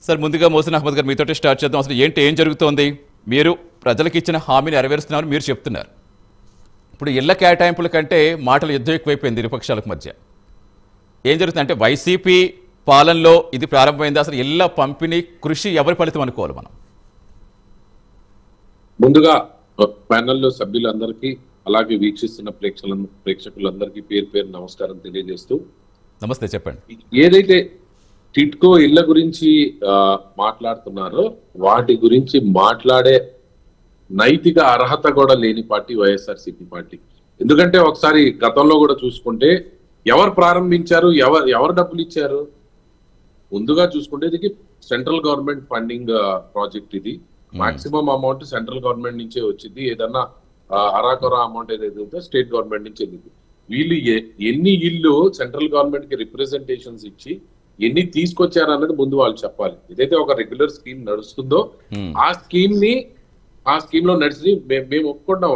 Sir ముందుగా మోసిన్ అహ్మద్ గారు మీతోటి స్టార్ట్ చేద్దాం. అసలు ఏం జరుగుతోంది? మీరు ప్రజలకు ఇచ్చిన హామీని నెరవేరుస్తున్నారని మీరు చెప్తున్నారు. ఇప్పుడు ఇళ్ల కేటాయింపుల కంటే మాటలు యుద్ధం ఎక్కువైపోయింది ఇరుపక్షాలకు మధ్య. ఏం జరుగుతుంది అంటే వైసీపీ పాలనలో ఇది ప్రారంభమైంది. అసలు ఇళ్ల పంపిణీ కృషి ఎవరి ఫలితం అనుకోవాలి మనం? ముందుగా ప్యానెల్లో సభ్యులందరికీ అలాగే వీక్షిస్తున్న ప్రేక్షకులందరికీ పేరు పేరు నమస్కారం తెలియజేస్తూ, నమస్తే, చెప్పండి. ఏదైతే టిట్కో ఇళ్ల గురించి మాట్లాడుతున్నారో వాటి గురించి మాట్లాడే నైతిక అర్హత కూడా లేని పార్టీ వైఎస్ఆర్సీపీ పార్టీ. ఎందుకంటే ఒకసారి గతంలో కూడా చూసుకుంటే ఎవరు ప్రారంభించారు, ఎవరు డబ్బులు ఇచ్చారు? ముందుగా చూసుకుంటే ఇది సెంట్రల్ గవర్నమెంట్ ఫండింగ్ ప్రాజెక్ట్. ఇది మాక్సిమం అమౌంట్ సెంట్రల్ గవర్నమెంట్ నుంచే వచ్చింది. ఏదన్నా అరాకొరా అమౌంట్ ఏదైతే ఉందో స్టేట్ గవర్నమెంట్ నుంచి వెళ్ళింది. వీళ్ళు ఎన్ని ఇల్లు సెంట్రల్ గవర్నమెంట్ కి రిప్రజెంటేషన్స్ ఇచ్చి ఎన్ని తీసుకొచ్చారన్నది ముందు వాళ్ళు చెప్పాలి. ఏదైతే ఒక రెగ్యులర్ స్కీమ్ నడుస్తుందో ఆ స్కీమ్ లో నడిచి మేము ఒప్పుకున్నాం.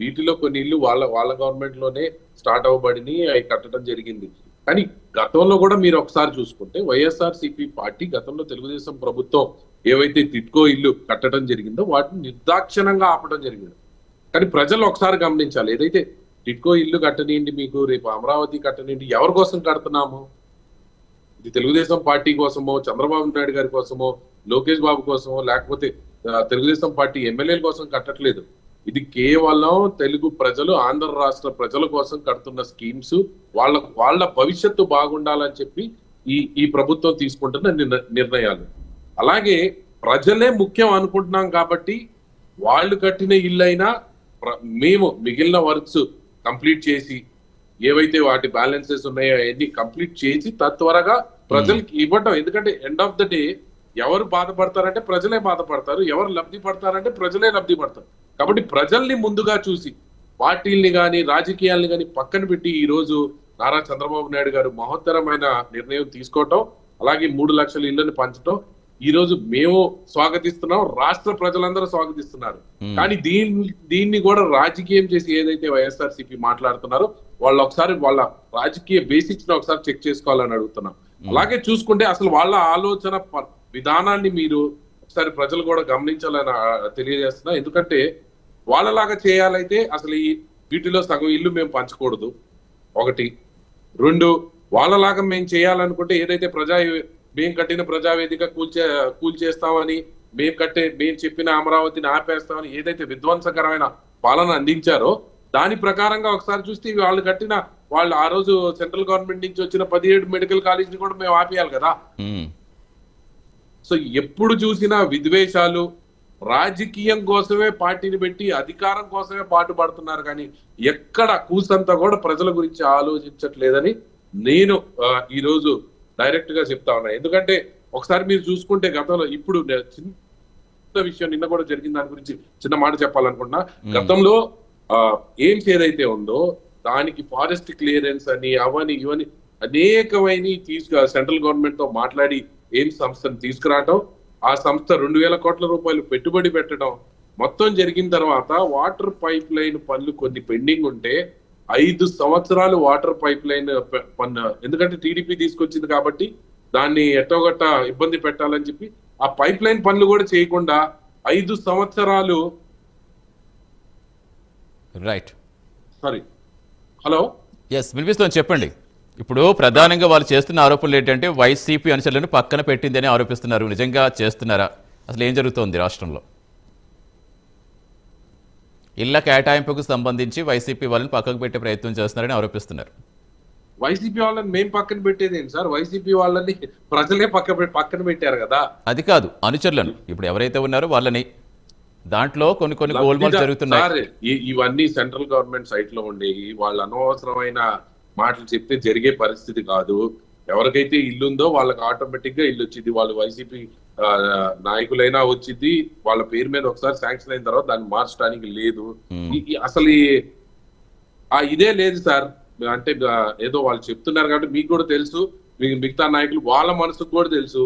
వీటిలో కొన్ని ఇల్లు వాళ్ళ గవర్నమెంట్ లోనే స్టార్ట్ అవ్వబడిని, అవి కట్టడం జరిగింది. కానీ గతంలో కూడా మీరు ఒకసారి చూసుకుంటే వైఎస్ఆర్సీపీ పార్టీ గతంలో తెలుగుదేశం ప్రభుత్వం ఏవైతే టిట్కో ఇల్లు కట్టడం జరిగిందో వాటిని నిర్దాక్షిణంగా ఆపడం జరిగింది. కానీ ప్రజలు ఒకసారి గమనించాలి, ఏదైతే టిట్కో ఇల్లు కట్టనియండి, మీకు రేపు అమరావతి కట్టనియండి, ఎవరి కోసం కడుతున్నాము? ఇది తెలుగుదేశం పార్టీ కోసమో, చంద్రబాబు నాయుడు గారి కోసమో, లోకేష్ బాబు కోసమో, లేకపోతే తెలుగుదేశం పార్టీ ఎమ్మెల్యేల కోసం కట్టట్లేదు. ఇది కేవలం తెలుగు ప్రజలు, ఆంధ్ర రాష్ట్ర ప్రజల కోసం కడుతున్న స్కీమ్స్. వాళ్ళ భవిష్యత్తు బాగుండాలని చెప్పి ఈ ప్రభుత్వం తీసుకుంటున్న నిర్ణయాలు. అలాగే ప్రజలే ముఖ్యం అనుకుంటున్నాం కాబట్టి వాళ్ళు కట్టిన ఇల్లైనా మేము మిగిలిన వర్క్స్ కంప్లీట్ చేసి, ఏవైతే వాటి బ్యాలెన్సెస్ ఉన్నాయో అవన్నీ కంప్లీట్ చేసి తత్వరగా ప్రజలకి ఇవ్వటం. ఎందుకంటే ఎండ్ ఆఫ్ ద డే ఎవరు బాధపడతారంటే ప్రజలే బాధపడతారు, ఎవరు లబ్ధి పడతారంటే ప్రజలే లబ్ధి పడతారు. కాబట్టి ప్రజల్ని ముందుగా చూసి పార్టీల్ని కానీ రాజకీయాల్ని కానీ పక్కన పెట్టి ఈ రోజు నారా చంద్రబాబు నాయుడు గారు మహోత్తరమైన నిర్ణయం తీసుకోవటం, అలాగే 3 లక్షల ఇళ్లను పంచడం ఈ రోజు మేము స్వాగతిస్తున్నాం, రాష్ట్ర ప్రజలందరూ స్వాగతిస్తున్నారు. కానీ దీన్ని కూడా రాజకీయం చేసి ఏదైతే వైఎస్ఆర్సీపీ మాట్లాడుతున్నారో వాళ్ళు ఒకసారి వాళ్ళ రాజకీయ బేసిక్స్ ని ఒకసారి చెక్ చేసుకోవాలని అడుగుతున్నాం. అలాగే చూసుకుంటే అసలు వాళ్ళ ఆలోచన విధానాన్ని మీరు ఒకసారి ప్రజలు కూడా గమనించాలని తెలియజేస్తున్నా. ఎందుకంటే వాళ్ళలాగా చేయాలైతే అసలు వీటిలో సగం ఇల్లు మేము పంచకూడదు, ఒకటి. 2, వాళ్ళలాగా మేము చేయాలనుకుంటే ఏదైతే మేము కట్టిన ప్రజావేదిక కూల్చేస్తామని, మేము చెప్పిన అమరావతిని ఆపేస్తామని ఏదైతే విధ్వంసకరమైన పాలన అందించారో దాని ప్రకారంగా ఒకసారి చూస్తే వాళ్ళు ఆ రోజు సెంట్రల్ గవర్నమెంట్ నుంచి వచ్చిన 17 మెడికల్ కాలేజీని కూడా మేము ఆపేయాలి కదా. సో ఎప్పుడు చూసినా విద్వేషాలు, రాజకీయం కోసమే పార్టీని పెట్టి అధికారం కోసమే పాటుపడుతున్నారు. కానీ ఎక్కడ కూసంతా కూడా ప్రజల గురించి ఆలోచించట్లేదని నేను ఈ రోజు డైరెక్ట్ గా చెప్తా ఉన్నా. ఎందుకంటే ఒకసారి మీరు చూసుకుంటే గతంలో, ఇప్పుడు చిన్న విషయం నిన్న కూడా జరిగిన దాని గురించి చిన్న మాట చెప్పాలనుకుంటున్నా. గతంలో ఎయిమ్స్ ఏదైతే ఉందో దానికి ఫారెస్ట్ క్లియరెన్స్ అని అవని ఇవని అనేకమైన సెంట్రల్ గవర్నమెంట్ తో మాట్లాడి ఎయిమ్స్ సంస్థను తీసుకురావటం, ఆ సంస్థ 2000 కోట్ల రూపాయలు పెట్టుబడి పెట్టడం మొత్తం జరిగిన తర్వాత వాటర్ పైప్ లైన్ పనులు కొన్ని పెండింగ్ ఉంటే 5 సంవత్సరాలు వాటర్ పైప్ లైన్ పన్ను, ఎందుకంటే టీడీపీ తీసుకొచ్చింది కాబట్టి దాన్ని ఎట్టోగట్ట ఇబ్బంది పెట్టాలని చెప్పి ఆ పైప్ లైన్ పనులు కూడా చేయకుండా 5 సంవత్సరాలు. రైట్, సారీ, హలో, ఎస్ వినిపిస్తుంది, చెప్పండి. ఇప్పుడు ప్రధానంగా వాళ్ళు చేస్తున్న ఆరోపణలు ఏంటంటే వైసీపీ అనుచరులను పక్కన పెట్టింది అని ఆరోపిస్తున్నారు. నిజంగా చేస్తున్నారా? అసలు ఏం జరుగుతోంది రాష్ట్రంలో? ఇళ్ల కేటాయింపుకు సంబంధించి వైసీపీ వాళ్ళని పక్కకు పెట్టే ప్రయత్నం చేస్తున్నారని ఆరోపిస్తున్నారు. వైసీపీ వాళ్ళని మేము పక్కన పెట్టేది ఏంటి సార్? వైసీపీ వాళ్ళని ప్రజలే పక్కన పెట్టారు కదా. అది కాదు, అనుచరులను ఇప్పుడు ఎవరైతే ఉన్నారో వాళ్ళని, దాంట్లో కొన్ని గోల్మాల్ జరుగుతున్నాయి. ఇవన్నీ సెంట్రల్ గవర్నమెంట్ సైట్ లో ఉండేవి. వాళ్ళు అనవసరమైన మాటలు చెప్తే జరిగే పరిస్థితి కాదు. ఎవరికైతే ఇల్లుందో వాళ్ళకి ఆటోమేటిక్ గా ఇల్లు వచ్చింది. వాళ్ళు వైసీపీ నాయకులైనా వచ్చింది, వాళ్ళ పేరు మీద ఒకసారి శాంక్షన్ అయిన తర్వాత దాన్ని మార్చడానికి లేదు. అసలు ఇదే లేదు సార్. అంటే ఏదో వాళ్ళు చెప్తున్నారు కాబట్టి మీకు కూడా తెలుసు, మిగతా నాయకులు వాళ్ళ మనసుకు కూడా తెలుసు,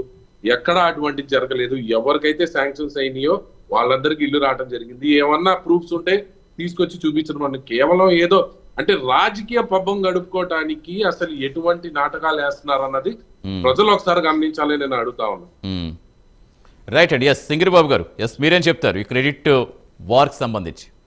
ఎక్కడ అటువంటి జరగలేదు. ఎవరికైతే శాంక్షన్స్ అయినాయో వాళ్ళందరికీ ఇల్లు రావడం జరిగింది. ఏమన్నా ప్రూఫ్స్ ఉంటే తీసుకొచ్చి చూపించడం. కేవలం ఏదో అంటే రాజకీయ పబ్బం గడుపుకోవటానికి అసలు ఎటువంటి నాటకాలు వేస్తున్నారు అన్నది ప్రజలు ఒకసారి గమనించాలని నేను అడుగుతా ఉన్నాను. రైట్ అండి. ఎస్ సింగిరి బాబు గారు, ఎస్ మీరేం చెప్తారు ఈ క్రెడిట్ వార్కి సంబంధించి?